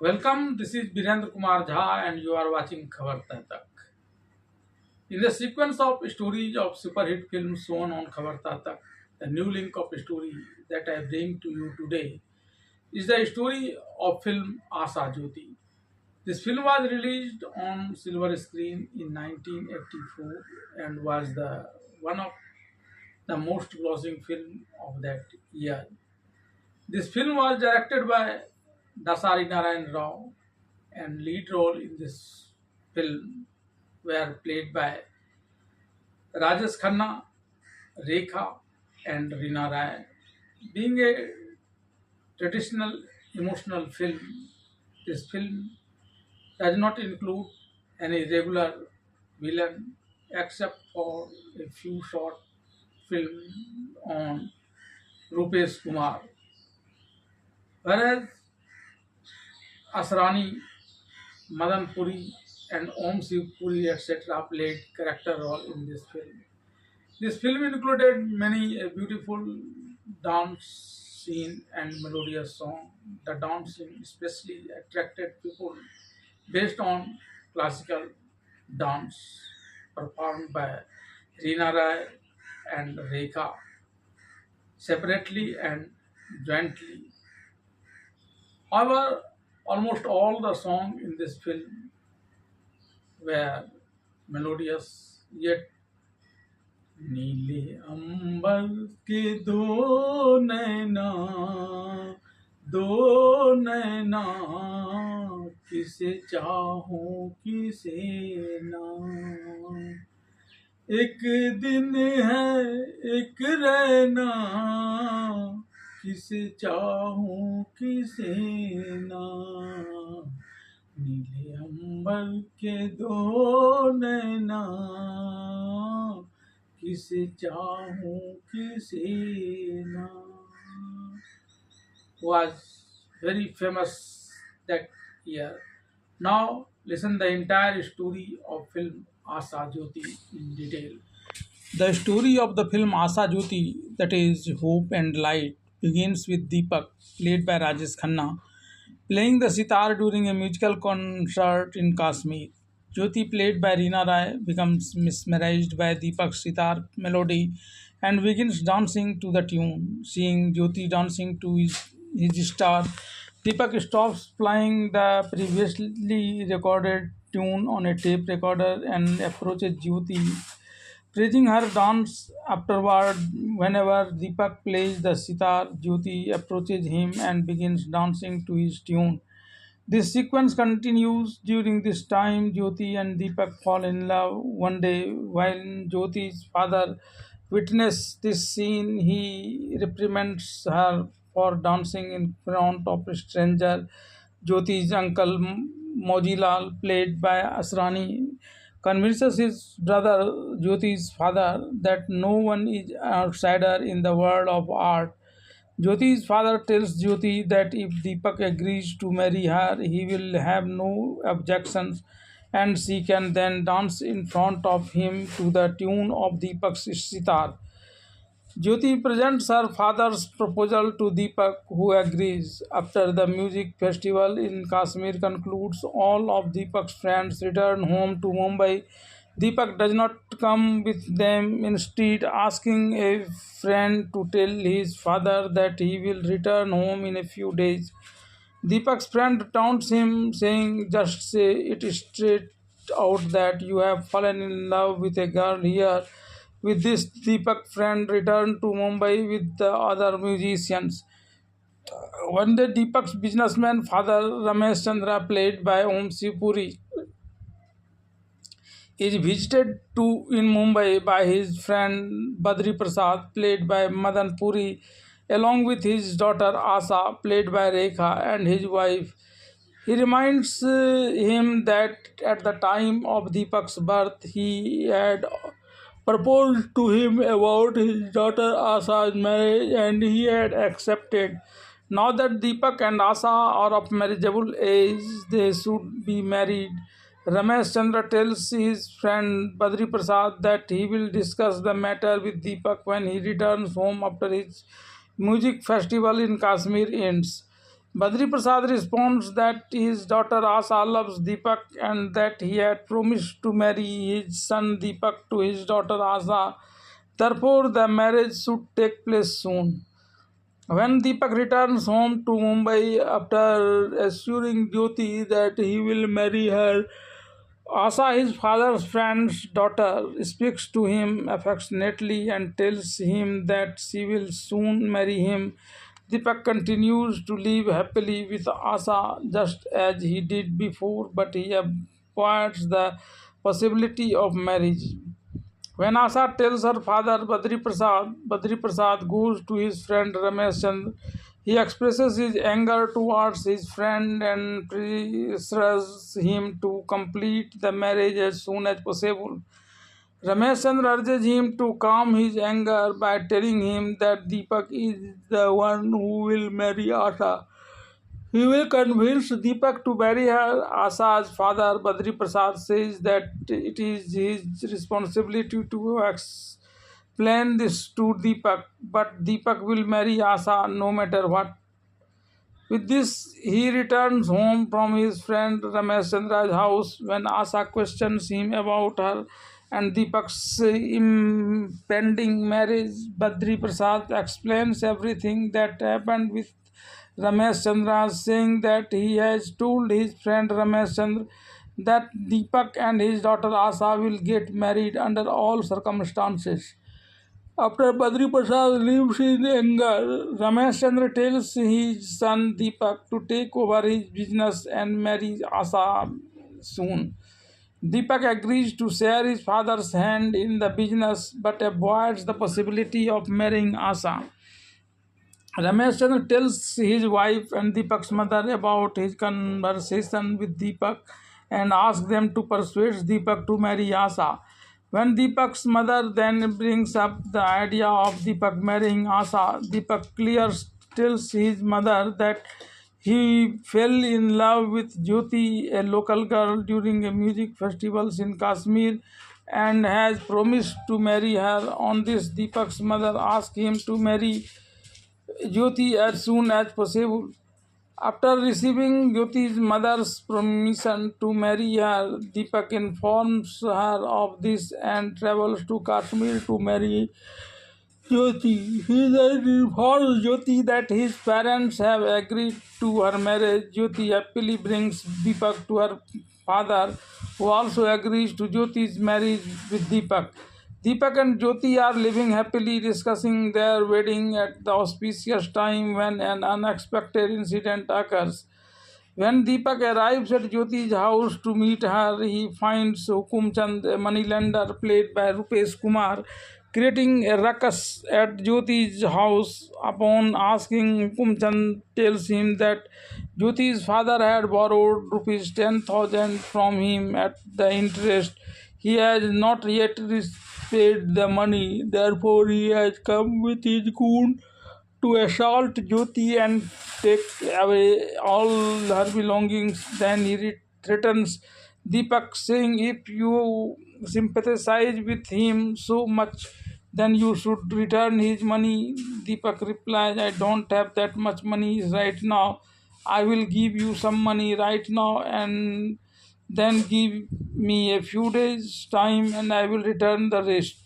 Welcome, this is Birendra Kumar Jha and you are watching Khabar Teh Tak. In the sequence of stories of superhit films shown on Khabar Teh Tak, the new link of story that I bring to you today is the story of film Asa Jyoti. This film was released on silver screen in 1984 and was the one of the most grossing film of that year. This film was directed by Dasari Narayan Rao and lead role in this film were played by Rajesh Khanna, Rekha and Reena Rai. Being a traditional emotional film, this film does not include any regular villain except for a few short films on Rupesh Kumar. Whereas Asrani, Madan Puri and Om Shiv Puri etc. played character role in this film. This film included many beautiful dance scene and melodious song. The dance scene especially attracted people based on classical dance performed by Reena Rai and Rekha separately and jointly. However, almost all the songs in this film were melodious yet नीले अंबर के नैना दो नैना किसे चाहूं किसे ना एक दिन है एक रहना किसे चाहूं किसे ना नीले अंबर के नैना किसे चाहूं किसे ना was very famous that year. Now listen the entire story of film Asa Jyoti in detail. The story of the film Asa Jyoti, that is Hope and Light, begins with Deepak, played by Rajesh Khanna, playing the sitar during a musical concert in Kashmir. Jyoti, played by Reena Rai, becomes mesmerized by Deepak's sitar melody and begins dancing to the tune. Seeing Jyoti dancing to his star, Deepak stops playing the previously recorded tune on a tape recorder and approaches Jyoti, praising her dance. Afterward, whenever Deepak plays the sitar, Jyoti approaches him and begins dancing to his tune. This sequence continues. During this time, Jyoti and Deepak fall in love. One day, while Jyoti's father witnesses this scene, he reprimands her for dancing in front of a stranger. Jyoti's uncle Mojilal, played by Asrani, convinces his brother Jyoti's father that no one is outsider in the world of art. Jyoti's father tells Jyoti that if Deepak agrees to marry her, he will have no objections and she can then dance in front of him to the tune of Deepak's sitar. Jyoti presents her father's proposal to Deepak, who agrees. After the music festival in Kashmir concludes, all of Deepak's friends return home to Mumbai. Deepak does not come with them, instead, asking a friend to tell his father that he will return home in a few days. Deepak's friend taunts him, saying, "Just say it straight out that you have fallen in love with a girl here." With this, Deepak friend returned to Mumbai with the other musicians. One day, Deepak's businessman father, Ramesh Chandra, played by Om Sipuri, is visited to in Mumbai by his friend Badri Prasad, played by Madan Puri, along with his daughter Asa, played by Rekha, and his wife. He reminds him that at the time of Deepak's birth, he had proposed to him about his daughter Asa's marriage and he had accepted. Now that Deepak and Asa are of marriageable age, they should be married. Ramesh Chandra tells his friend Badri Prasad that he will discuss the matter with Deepak when he returns home after his music festival in Kashmir ends. Badri Prasad responds that his daughter Asa loves Deepak and that he had promised to marry his son Deepak to his daughter Asa. Therefore, the marriage should take place soon. When Deepak returns home to Mumbai after assuring Jyoti that he will marry her, Asa, his father's friend's daughter, speaks to him affectionately and tells him that she will soon marry him. Deepak continues to live happily with Asa just as he did before, but he avoids the possibility of marriage. When Asa tells her father Badri Prasad goes to his friend Ramesh Chand. He expresses his anger towards his friend and pressures him to complete the marriage as soon as possible. Ramesh Chandra urges him to calm his anger by telling him that Deepak is the one who will marry Asa. He will convince Deepak to marry her. Asa's father, Badri Prasad, says that it is his responsibility to explain this to Deepak, but Deepak will marry Asa no matter what. With this, he returns home from his friend Ramesh Chandra's house. When Asa questions him about her and Deepak's impending marriage, Badri Prasad explains everything that happened with Ramesh Chandra, saying that he has told his friend Ramesh Chandra that Deepak and his daughter Asa will get married under all circumstances. After Badri Prasad leaves in anger, Ramesh Chandra tells his son Deepak to take over his business and marry Asa soon. Deepak agrees to share his father's hand in the business but avoids the possibility of marrying Asa. Ramesh Chandra tells his wife and Deepak's mother about his conversation with Deepak and asks them to persuade Deepak to marry Asa. When Deepak's mother then brings up the idea of Deepak marrying Asa, Deepak clears tells his mother that he fell in love with Jyoti, a local girl, during a music festivals in Kashmir and has promised to marry her. On this, Deepak's mother asks him to marry Jyoti as soon as possible. After receiving Jyoti's mother's permission to marry her, Deepak informs her of this and travels to Kashmir to marry Jyoti. He then informs Jyoti that his parents have agreed to her marriage. Jyoti happily brings Deepak to her father, who also agrees to Jyoti's marriage with Deepak. Deepak and Jyoti are living happily, discussing their wedding at the auspicious time when an unexpected incident occurs. When Deepak arrives at Jyoti's house to meet her, he finds Hukum Chand, a moneylender played by Rupesh Kumar, creating a ruckus at Jyoti's house. Upon asking, Hukum Chand tells him that Jyoti's father had borrowed rupees 10,000 from him at the interest. He has not yet paid the money, therefore he has come with his goon to assault Jyoti and take away all her belongings. Then he threatens Deepak, saying, "If you sympathize with him so much, then you should return his money." Deepak replies, "I don't have that much money right now. I will give you some money right now and then give me a few days' time and I will return the rest."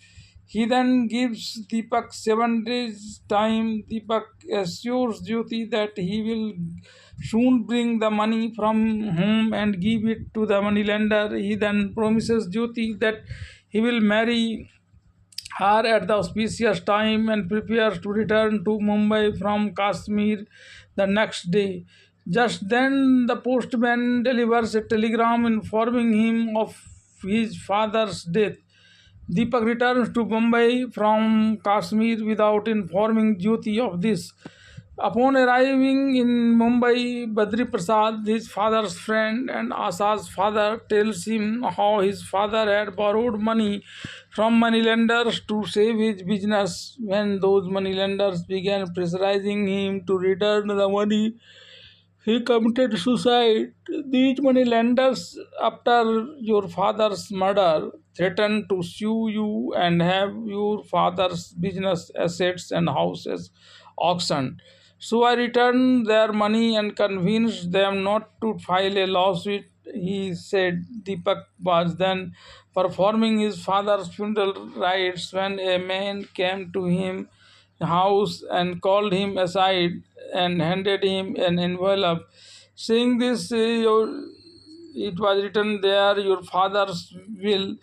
He then gives Deepak 7 days' time. Deepak assures Jyoti that he will soon bring the money from home and give it to the moneylender. He then promises Jyoti that he will marry her at the auspicious time and prepares to return to Mumbai from Kashmir the next day. Just then, the postman delivers a telegram informing him of his father's death. Deepak returns to Mumbai from Kashmir without informing Jyoti of this. Upon arriving in Mumbai, Badri Prasad, his father's friend and Asa's father, tells him how his father had borrowed money from moneylenders to save his business. When those moneylenders began pressurizing him to return the money, he committed suicide. These money lenders, after your father's murder, threatened to sue you and have your father's business assets and houses auctioned. So I returned their money and convinced them not to file a lawsuit. He said Deepak was then performing his father's funeral rites when a man came to him house and called him aside and handed him an envelope. Saying this, it was written there, your father's will.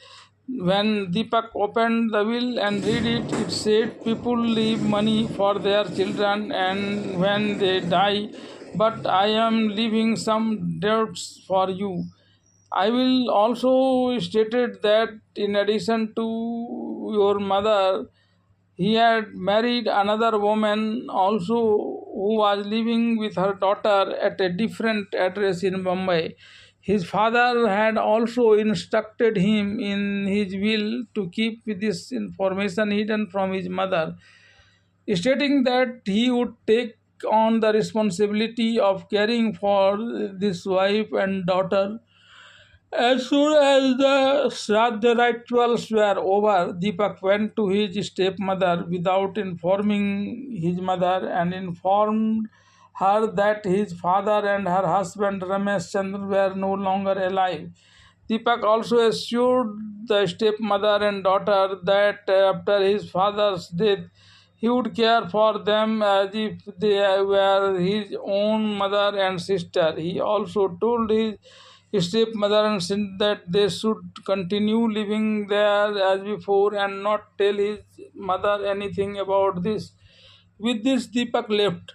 When Deepak opened the will and read it, it said people leave money for their children and when they die, but I am leaving some debts for you. I will also stated that in addition to your mother, he had married another woman also who was living with her daughter at a different address in Mumbai. His father had also instructed him in his will to keep this information hidden from his mother, stating that he would take on the responsibility of caring for this wife and daughter. As soon as the Shraddha rituals were over, Deepak went to his stepmother without informing his mother and informed her that his father and her husband Ramesh Chandra were no longer alive. Deepak also assured the stepmother and daughter that after his father's death, he would care for them as if they were his own mother and sister. He also told his stepmother and son that they should continue living there as before and not tell his mother anything about this. With this, Deepak left.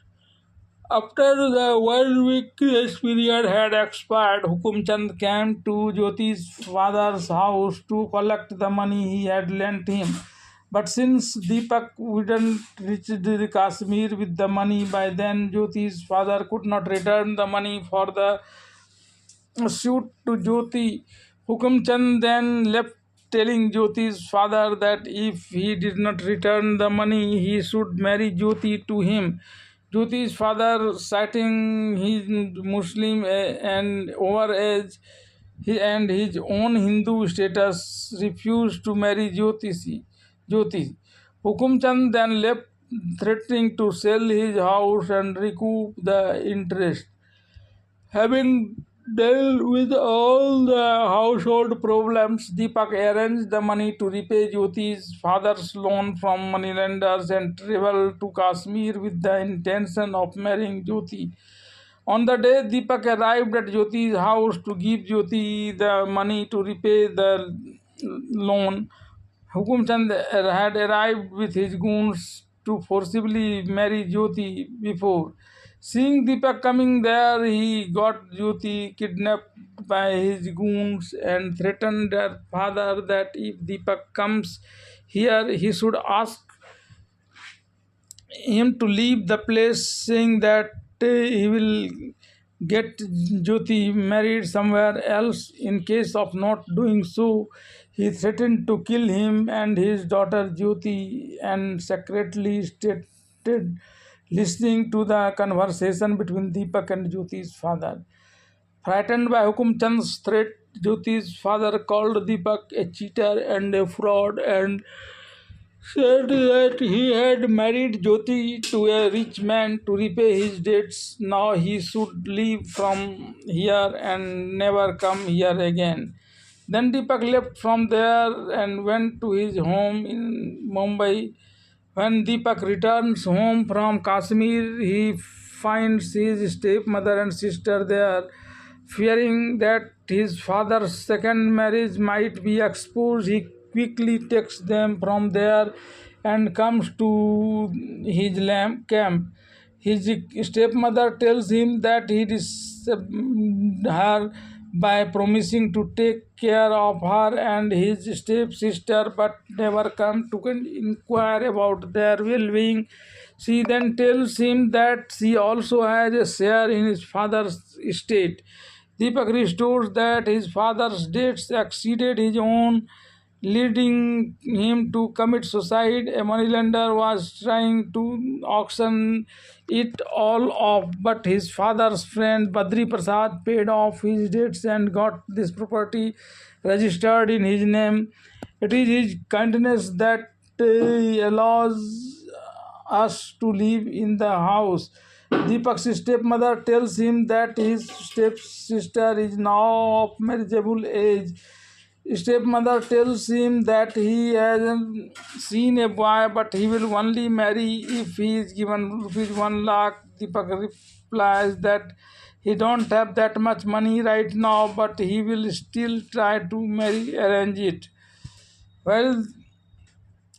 After the 1 week grace period had expired, Hukumchand came to Jyoti's father's house to collect the money he had lent him. But since Deepak wouldn't reach the Kashmir with the money by then, Jyoti's father could not return the money for the suit to Jyoti. Hukumchand then left telling Jyoti's father that if he did not return the money, he should marry Jyoti to him. Jyoti's father, citing his Muslim and overage and his own Hindu status, refused to marry Jyoti. Hukumchand then left, threatening to sell his house and recoup the interest. Having dealt with all the household problems, Deepak arranged the money to repay Jyoti's father's loan from moneylenders and traveled to Kashmir with the intention of marrying Jyoti. On the day Deepak arrived at Jyoti's house to give Jyoti the money to repay the loan, Hukumchand had arrived with his goons to forcibly marry Jyoti before. Seeing Deepak coming there, he got Jyoti kidnapped by his goons and threatened their father that if Deepak comes here, he should ask him to leave the place, saying that he will get Jyoti married somewhere else. In case of not doing so, he threatened to kill him and his daughter Jyoti and secretly stated listening to the conversation between Deepak and Jyoti's father. Frightened by Hukumchand's threat, Jyoti's father called Deepak a cheater and a fraud and said that he had married Jyoti to a rich man to repay his debts. Now he should leave from here and never come here again. Then Deepak left from there and went to his home in Mumbai. When Deepak returns home from Kashmir, he finds his stepmother and sister there. Fearing that his father's second marriage might be exposed, he quickly takes them from there and comes to his camp. His stepmother tells him that he disturbed her by promising to take care of her and his stepsister, but never come to inquire about their well-being. She then tells him that she also has a share in his father's estate. Deepak restores that his father's debts exceeded his own, leading him to commit suicide. A moneylender was trying to auction it all off, but his father's friend Badri Prasad paid off his debts and got this property registered in his name. It is his kindness that allows us to live in the house Deepak's stepmother tells him that his stepsister is now of marriageable age. Stepmother tells him that he hasn't seen a boy, but he will only marry if he is given rupees 1 lakh. Deepak replies that he don't have that much money right now, but he will still try to arrange it. Well,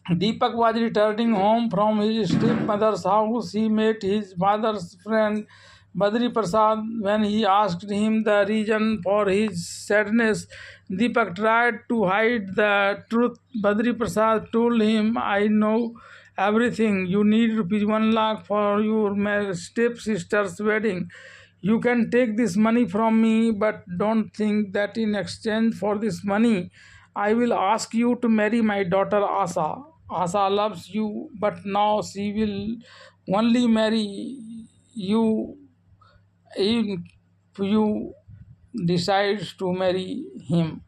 Deepak was returning home from his stepmother's house. He met his father's friend Badri Prasad. When he asked him the reason for his sadness, Deepak tried to hide the truth. Badri Prasad told him, I know everything. You need rupees 1 lakh for your stepsister's wedding. You can take this money from me, but don't think that in exchange for this money, I will ask you to marry my daughter Asa. Asa loves you, but now she will only marry you if you decides to marry him.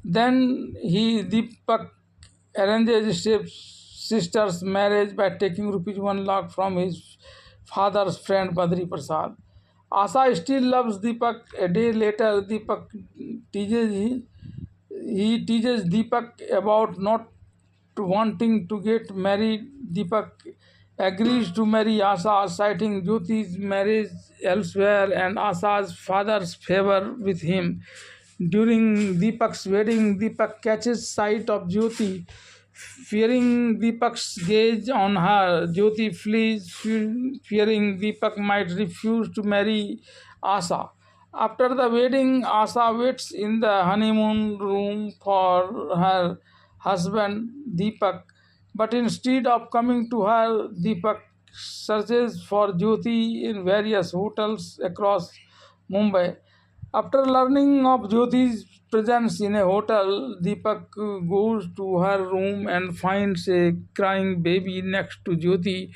Then Deepak arranges his sister's marriage by taking rupees 1 lakh from his father's friend Badri Prasad. Asa still loves Deepak. A day later, teases he teaches Deepak about not wanting to get married. Deepak agrees to marry Asa, citing Jyoti's marriage elsewhere and Asa's father's favor with him. During Deepak's wedding, Deepak catches sight of Jyoti. Fearing Deepak's gaze on her, Jyoti flees, fearing Deepak might refuse to marry Asa. After the wedding, Asa waits in the honeymoon room for her husband Deepak, but instead of coming to her, Deepak searches for Jyoti in various hotels across Mumbai. After learning of Jyoti's presence in a hotel, Deepak goes to her room and finds a crying baby next to Jyoti,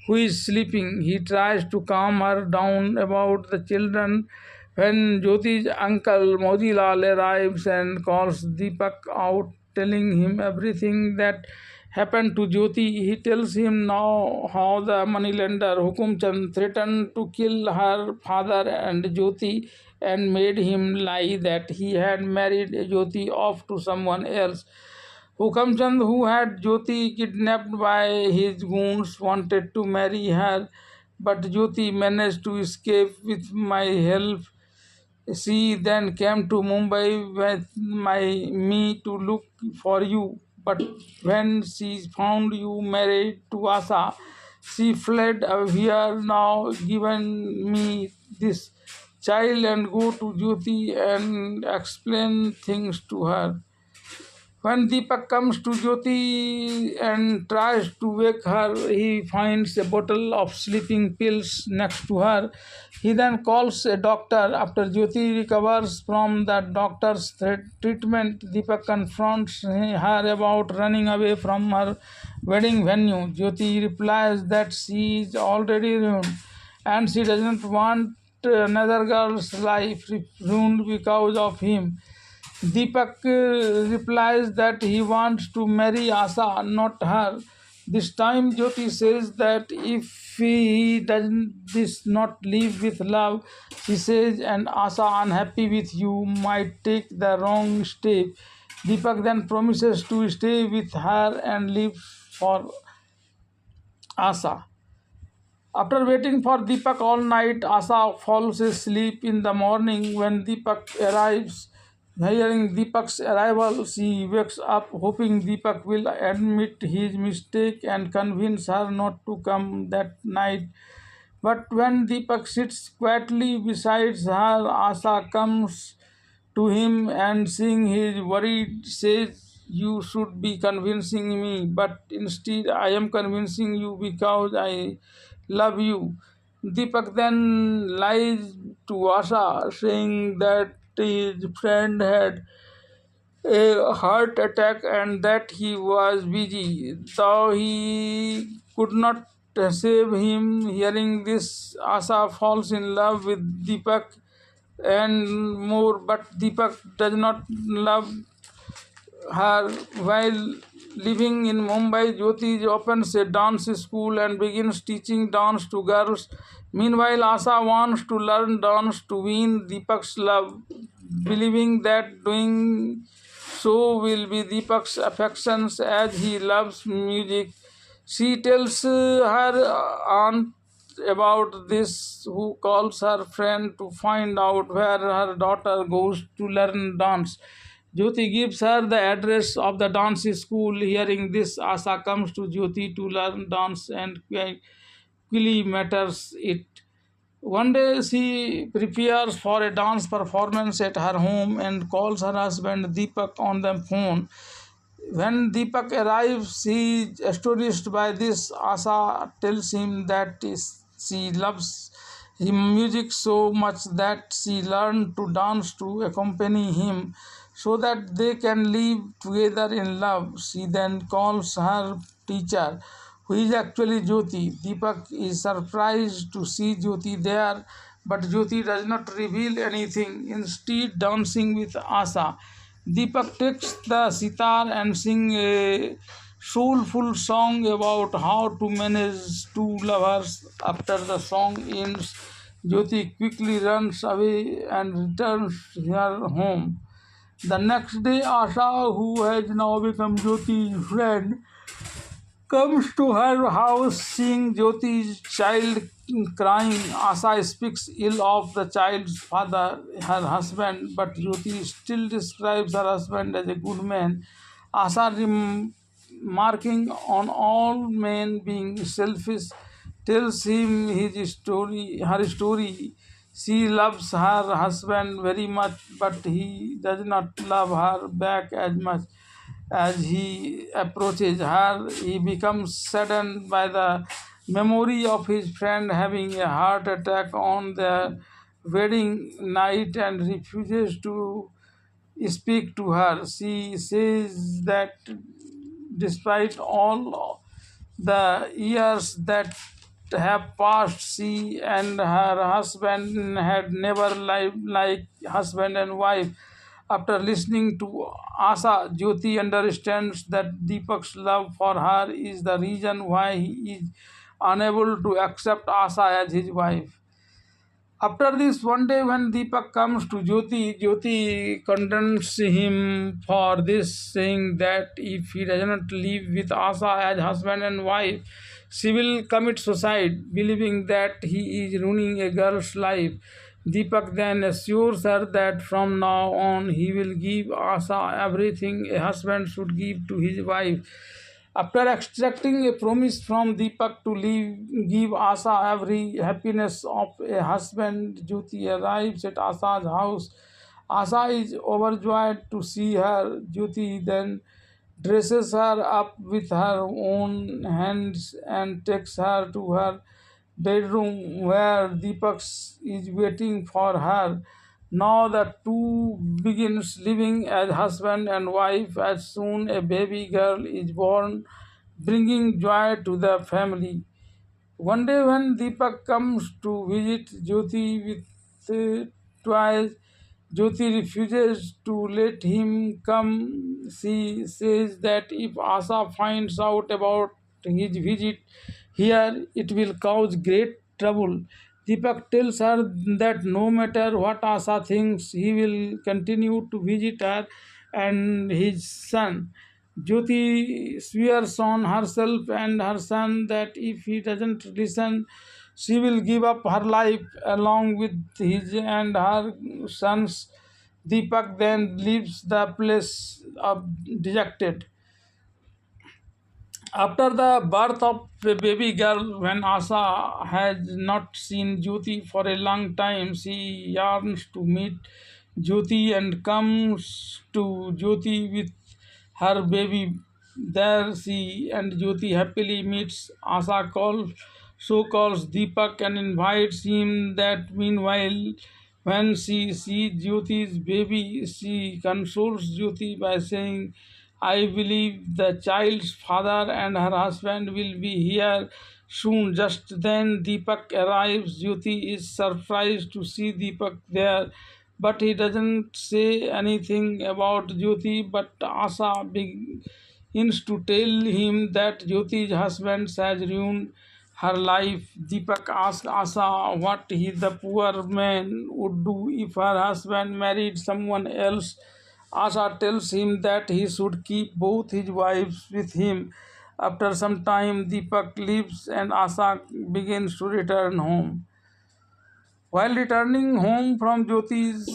who is sleeping. He tries to calm her down about the children when Jyoti's uncle Modilal arrives and calls Deepak out, telling him everything that happened to Jyoti. He tells him now how the moneylender Hukumchand threatened to kill her father and Jyoti and made him lie that he had married Jyoti off to someone else. Hukamchand, who had Jyoti kidnapped by his goons, wanted to marry her, but Jyoti managed to escape with my help. She then came to Mumbai with me to look for you. But when she found you married to Asa, she fled here. Now given me this child and go to Jyoti and explain things to her. When Deepak comes to Jyoti and tries to wake her, he finds a bottle of sleeping pills next to her. He then calls a doctor. After Jyoti recovers from the doctor's treatment, Deepak confronts her about running away from her wedding venue. Jyoti replies that she is already ruined and she doesn't want another girl's life ruined because of him. Deepak replies that he wants to marry Asa, not her. This time Jyoti says that if he does not live with love, she says, and Asa unhappy with you might take the wrong step. Deepak then promises to stay with her and live for Asa. After waiting for Deepak all night, Asa falls asleep. In the morning when Deepak arrives. Hearing Deepak's arrival, she wakes up hoping Deepak will admit his mistake and convince her not to come that night. But when Deepak sits quietly beside her, Asa comes to him and seeing his worried says, you should be convincing me, but instead I am convincing you because I love you. Deepak then lies to Asa, saying that his friend had a heart attack and that he was busy, though he could not save him. Hearing this, Asa falls in love with Deepak and more, but Deepak does not love her while living in Mumbai. Jyoti opens a dance school and begins teaching dance to girls. Meanwhile, Asa wants to learn dance to win Deepak's love, believing that doing so will be Deepak's affections as he loves music. She tells her aunt about this, who calls her friend to find out where her daughter goes to learn dance. Jyoti gives her the address of the dance school. Hearing this, Asa comes to Jyoti to learn dance and quickly matters it. One day, she prepares for a dance performance at her home and calls her husband Deepak on the phone. When Deepak arrives, he is astonished by this. Asa tells him that she loves him music so much that she learned to dance to accompany him so that they can live together in love. She then calls her teacher, who is actually Jyoti. Deepak is surprised to see Jyoti there, but Jyoti does not reveal anything, instead dancing with Asa. Deepak takes the sitar and sing a soulful song about how to manage two lovers. After the song ends, Jyoti quickly runs away and returns her home. The next day, Asha, who has now become Jyoti's friend, comes to her house seeing Jyoti's child crying. Asa speaks ill of the child's father, her husband, but Jyoti still describes her husband as a good man. Asa, remarking on all men being selfish, tells him her story. She loves her husband very much, but he does not love her back as much. As he approaches her, he becomes saddened by the memory of his friend having a heart attack on their wedding night and refuses to speak to her. She says that despite all the years that have passed, she and her husband had never lived like husband and wife. After listening to Asa, Jyoti understands that Deepak's love for her is the reason why he is unable to accept Asa as his wife. After this, one day when Deepak comes to Jyoti, Jyoti condemns him for this, saying that if he does not live with Asa as husband and wife, she will commit suicide, believing that he is ruining a girl's life. Deepak then assures her that from now on he will give Asa everything a husband should give to his wife. After extracting a promise from Deepak to give Asa every happiness of a husband, Jyoti arrives at Asa's house. Asa is overjoyed to see her. Jyoti then dresses her up with her own hands and takes her to her bedroom where Deepak is waiting for her. Now the two begins living as husband and wife. As soon a baby girl is born, bringing joy to the family. One day when Deepak comes to visit Jyoti with toys, Jyoti refuses to let him come. She says that if Asa finds out about his visit here, it will cause great trouble. Deepak tells her that no matter what Asa thinks, he will continue to visit her and his son. Jyoti swears on herself and her son that if he doesn't listen, she will give up her life along with his and her sons. Deepak then leaves the place dejected. After the birth of the baby girl, when Asa has not seen Jyoti for a long time, she yearns to meet Jyoti and comes to Jyoti with her baby. There she and Jyoti happily meets. Asa calls Deepak and invites him. That meanwhile, when she sees Jyoti's baby, she consoles Jyoti by saying, I believe the child's father and her husband will be here soon. Just then Deepak arrives. Jyoti is surprised to see Deepak there, but he doesn't say anything about Jyoti. But Asa begins to tell him that Jyoti's husband has ruined her life. Deepak asks Asa what the poor man would do if her husband married someone else. Asa tells him that he should keep both his wives with him. After some time, Deepak leaves and Asa begins to return home. While returning home from Jyoti,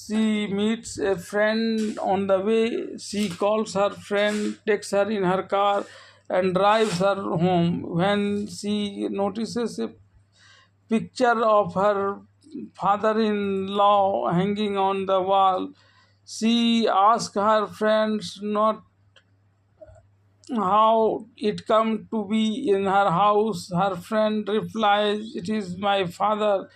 she meets a friend on the way. She calls her friend, takes her in her car, and drives her home. When she notices a picture of her father in law hanging on the wall, she asks her friends not how it come to be in her house. Her friend replies, "It is my father."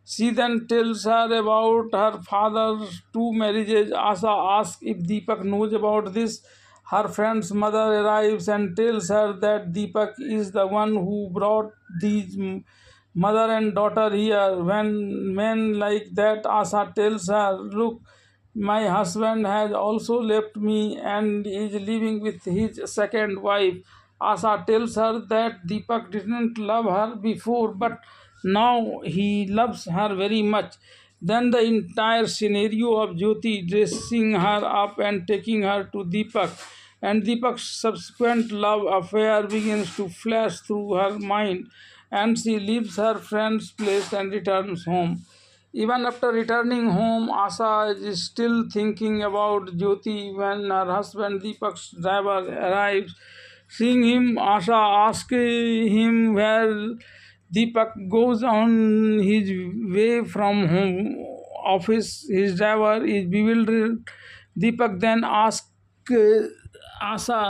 She then tells her about her father's two marriages. Asa asks if Deepak knows about this. Her friend's mother arrives and tells her that Deepak is the one who brought these mother and daughter here. When men like that, Asa tells her, "Look, my husband has also left me and is living with his second wife." Asa tells her that Deepak didn't love her before, but now he loves her very much. Then the entire scenario of Jyoti dressing her up and taking her to Deepak and Deepak's subsequent love affair begins to flash through her mind, and she leaves her friend's place and returns home. Even after returning home, Asa is still thinking about Jyoti when her husband Deepak's driver arrives. Seeing him, Asa asks him where Deepak goes on his way from home office. His driver is bewildered. Deepak then asks Asa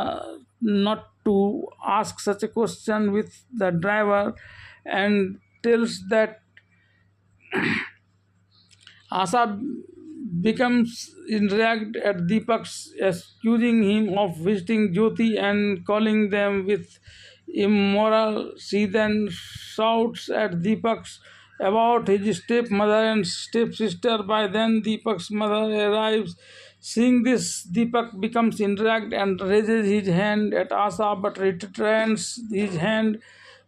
not to ask such a question with the driver and tells that Asa becomes enraged at Deepak's accusing him of visiting Jyoti and calling them with immoral. She then shouts at Deepak's about his stepmother and stepsister. By then, Deepak's mother arrives. Seeing this, Deepak becomes enraged and raises his hand at Asa but retrains his hand,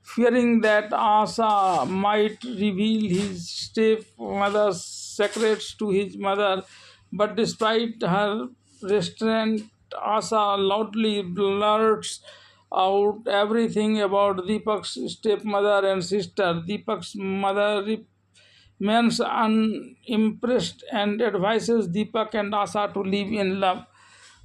fearing that Asa might reveal his stepmother's secrets to his mother. But despite her restraint, Asa loudly blurts out everything about Deepak's stepmother and sister. Deepak's mother remains unimpressed and advises Deepak and Asa to live in love.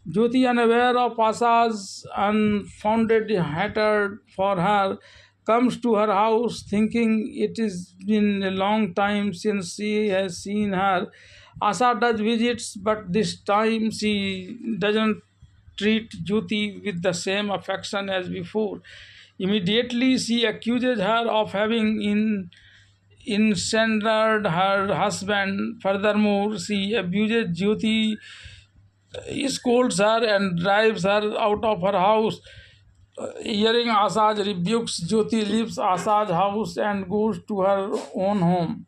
Jyoti, unaware of Asa's unfounded hatred for her, comes to her house thinking it has been a long time since she has seen her. Asa does visits, but this time she doesn't treat Jyoti with the same affection as before. Immediately, she accuses her of having incendiated her husband. Furthermore, she abuses Jyoti, scolds her and drives her out of her house. Hearing Asa's rebukes, Jyoti leaves Asa's house and goes to her own home.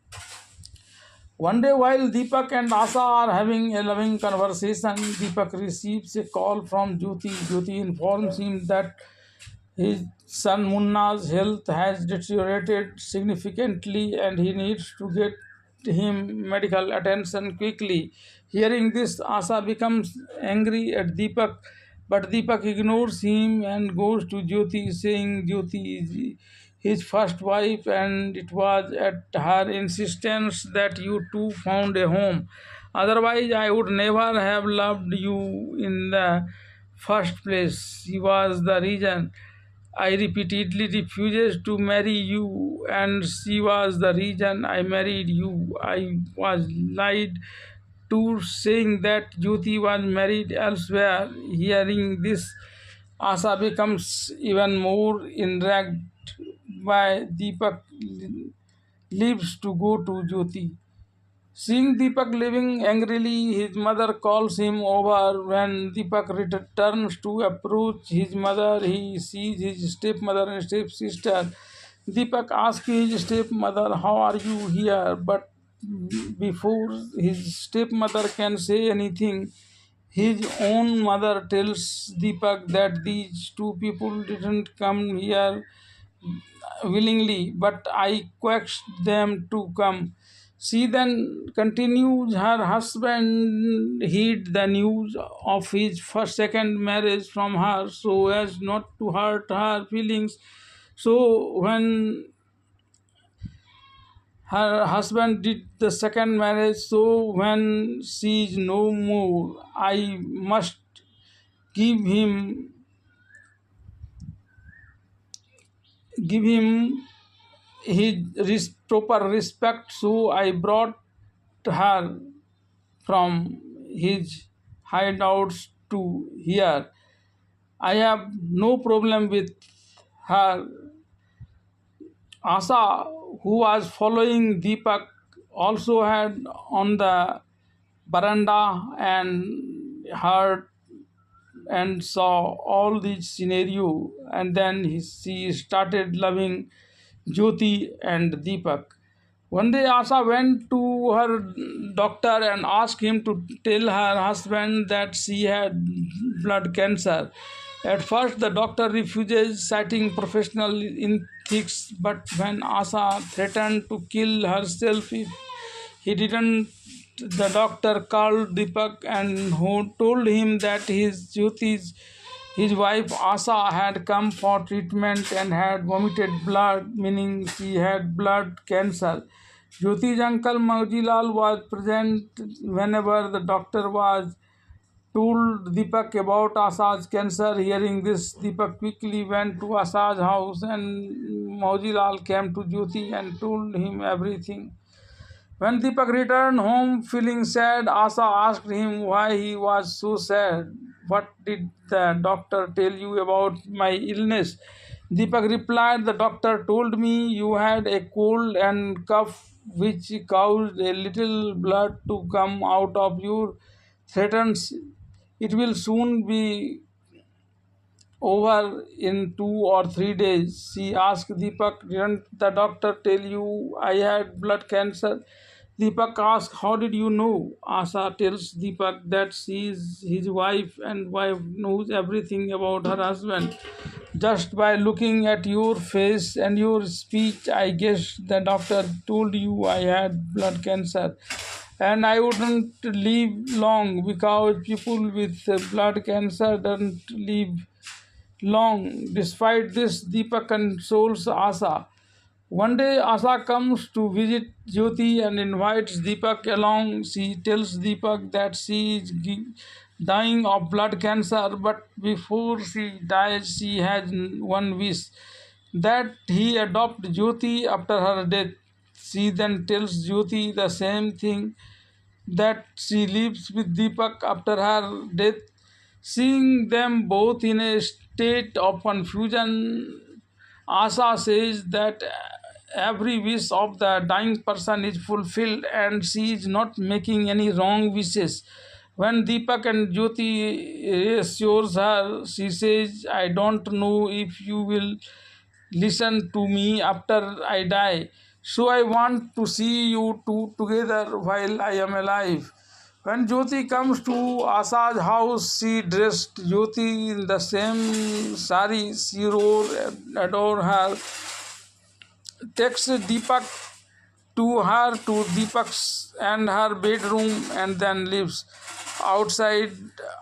One day, while Deepak and Asa are having a loving conversation, Deepak receives a call from Jyoti. Jyoti informs him that his son Munna's health has deteriorated significantly and he needs to get him medical attention quickly. Hearing this, Asa becomes angry at Deepak, but Deepak ignores him and goes to Jyoti, saying Jyoti is his first wife and it was at her insistence that you two found a home. Otherwise, I would never have loved you in the first place. She was the reason I repeatedly refused to marry you, and she was the reason I married you. I was lied to, saying that Jyoti was married elsewhere. Hearing this, Asa becomes even more enraged by Deepak leaves to go to Jyoti. Seeing Deepak leaving angrily, his mother calls him over. When Deepak returns to approach his mother, he sees his stepmother and stepsister. Deepak asks his stepmother, "How are you here?" But before his stepmother can say anything, his own mother tells Deepak that these two people didn't come here willingly, but I coaxed them to come. She then continues, her husband hid the news of his first second marriage from her so as not to hurt her feelings. So when her husband did the second marriage, so when she is no more, I must give him give him his proper respect. So I brought her from his hideouts to here. I have no problem with her. Asa, who was following Deepak, also had on the veranda and heard and saw all this scenario, and then she started loving Jyoti and Deepak. One day Asa went to her doctor and asked him to tell her husband that she had blood cancer. At first the doctor refuses, citing professional ethics, but when Asa threatened to kill herself if he didn't, the doctor called Deepak and who told him that his wife Asa had come for treatment and had vomited blood, meaning she had blood cancer. Jyoti's uncle Maujilal was present whenever the doctor was told Deepak about Asa's cancer. Hearing this, Deepak quickly went to Asa's house and Maujilal came to Jyoti and told him everything. When Deepak returned home feeling sad, Asa asked him why he was so sad. What did the doctor tell you about my illness? Deepak replied, the doctor told me you had a cold and cough which caused a little blood to come out of your threatens. It will soon be over in 2 or 3 days. She asked Deepak, didn't the doctor tell you I had blood cancer? Deepak asked, how did you know? Asa tells Deepak that she is his wife and wife knows everything about her husband. Just by looking at your face and your speech, I guess the doctor told you I had blood cancer. And I wouldn't live long because people with blood cancer don't live long. Despite this, Deepak consoles Asa. One day, Asa comes to visit Jyoti and invites Deepak along. She tells Deepak that she is dying of blood cancer, but before she dies, she has one wish that he adopt Jyoti after her death. She then tells Jyoti the same thing, that she lives with Deepak after her death. Seeing them both in a state of confusion, Asa says that every wish of the dying person is fulfilled and she is not making any wrong wishes. When Deepak and Jyoti reassures her, she says, I don't know if you will listen to me after I die. So I want to see you two together while I am alive. When Jyoti comes to Asa's house, she dressed Jyoti in the same sari she wore and adore her. Takes Deepak to her to Deepak's and her bedroom and then leaves. Outside,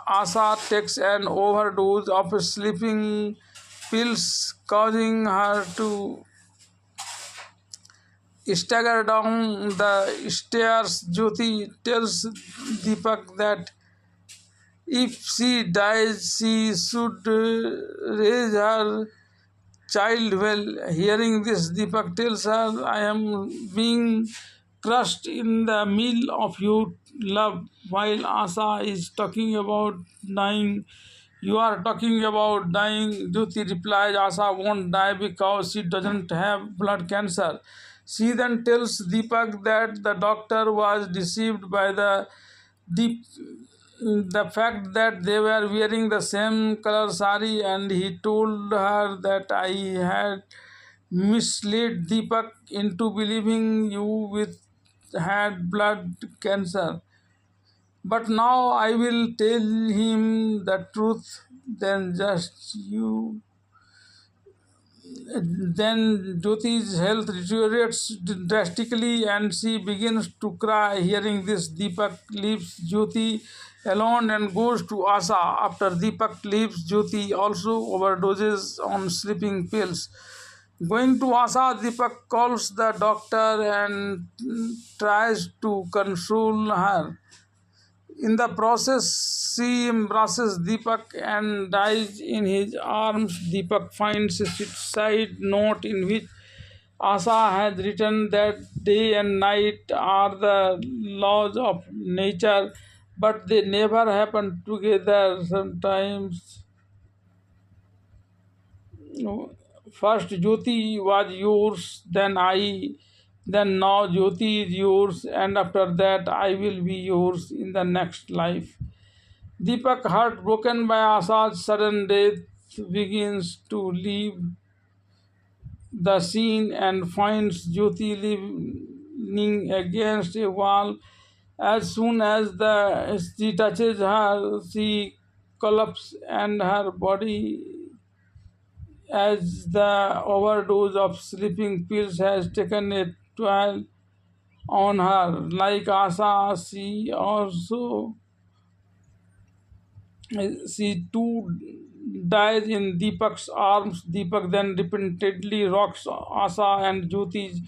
Asa takes an overdose of sleeping pills, causing her to stagger down the stairs. Jyoti tells Deepak that if she dies, she should raise her child well. Hearing this, Deepak tells her, I am being crushed in the mill of your love. While Asa is talking about dying, you are talking about dying. Jyoti replies, Asa won't die because she doesn't have blood cancer. She then tells Deepak that the doctor was deceived by deep the fact that they were wearing the same color sari, and he told her that I had misled Deepak into believing you with had blood cancer. But now I will tell him the truth. Then just you Then Jyoti's health deteriorates drastically and she begins to cry. Hearing this, Deepak leaves Jyoti alone and goes to Asa. After Deepak leaves, Jyoti also overdoses on sleeping pills. Going to Asa, Deepak calls the doctor and tries to console her. In the process, she embraces Deepak and dies in his arms. Deepak finds a suicide note in which Asa has written that day and night are the laws of nature, but they never happen together. Sometimes, first Jyoti was yours, then I, then now Jyoti is yours, and after that I will be yours in the next life. Deepak, heartbroken by Asa's sudden death, begins to leave the scene and finds Jyoti leaning against a wall. As soon as she touches her, she collapses and her body, as the overdose of sleeping pills has taken a toll on her. Like Asa, she too dies in Deepak's arms. Deepak then repeatedly rocks Asa and Jyoti's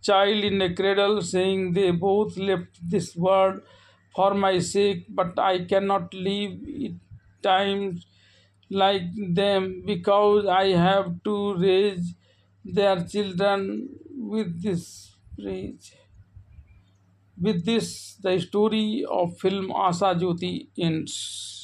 child in a cradle, saying they both left this world for my sake, but I cannot leave it times like them because I have to raise their children with this praise. With this, the story of film Asa Jyoti ends.